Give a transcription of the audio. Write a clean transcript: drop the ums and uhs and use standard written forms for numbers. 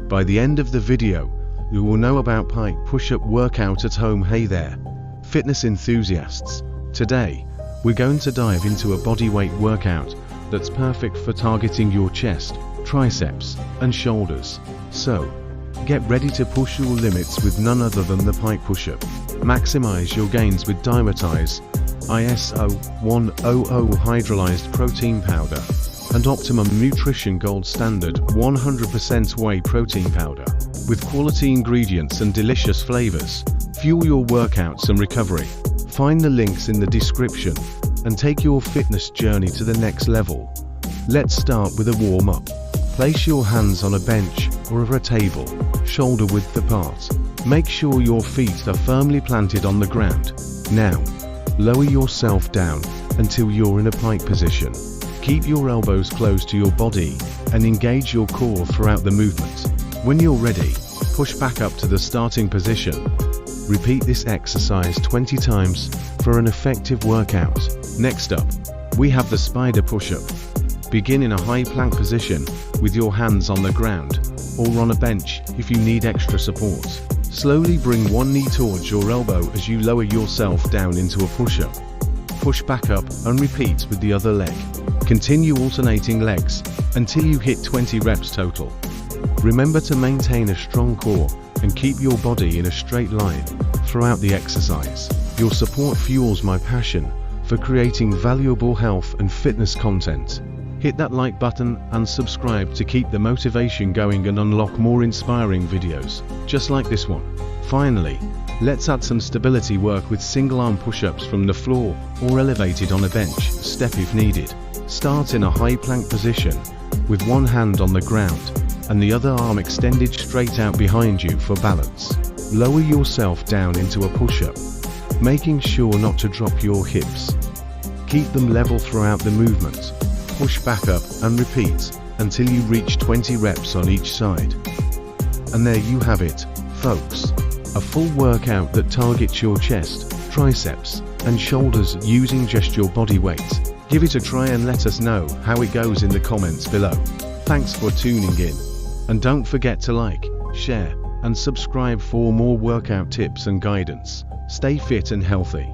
By the end of the video, you will know about Pike push-up workout at home. Hey there, fitness enthusiasts. Today, we're going to dive into a bodyweight workout that's perfect for targeting your chest, triceps, and shoulders. So, get ready to push your limits with none other than the Pike push-up. Maximize your gains with Diametize ISO 100 hydrolyzed protein powder and Optimum Nutrition Gold Standard 100% whey protein powder. With quality ingredients and delicious flavors, fuel your workouts and recovery. Find the links in the description and take your fitness journey to the next level. Let's start with a warm-up. Place your hands on a bench or a table, shoulder width apart. Make sure your feet are firmly planted on the ground. Now, lower yourself down until you're in a pike position. Keep your elbows close to your body and engage your core throughout the movement. When you're ready, push back up to the starting position. Repeat this exercise 20 times for an effective workout. Next up, we have the spider push-up. Begin in a high plank position with your hands on the ground or on a bench if you need extra support. Slowly bring one knee towards your elbow as you lower yourself down into a push-up. Push back up and repeat with the other leg. Continue alternating legs until you hit 20 reps total. Remember to maintain a strong core and keep your body in a straight line throughout the exercise. Your support fuels my passion for creating valuable health and fitness content. Hit that like button and subscribe to keep the motivation going and unlock more inspiring videos, just like this one. Finally, let's add some stability work with single arm push-ups from the floor or elevated on a bench step if needed. Start in a high plank position with one hand on the ground and the other arm extended straight out behind you for balance. Lower yourself down into a push-up, making sure not to drop your hips. Keep them level throughout the movement. Push back up and repeat until you reach 20 reps on each side. And there you have it, folks. A full workout that targets your chest, triceps, and shoulders using just your body weight. Give it a try and let us know how it goes in the comments below. Thanks for tuning in. And don't forget to like, share, and subscribe for more workout tips and guidance. Stay fit and healthy.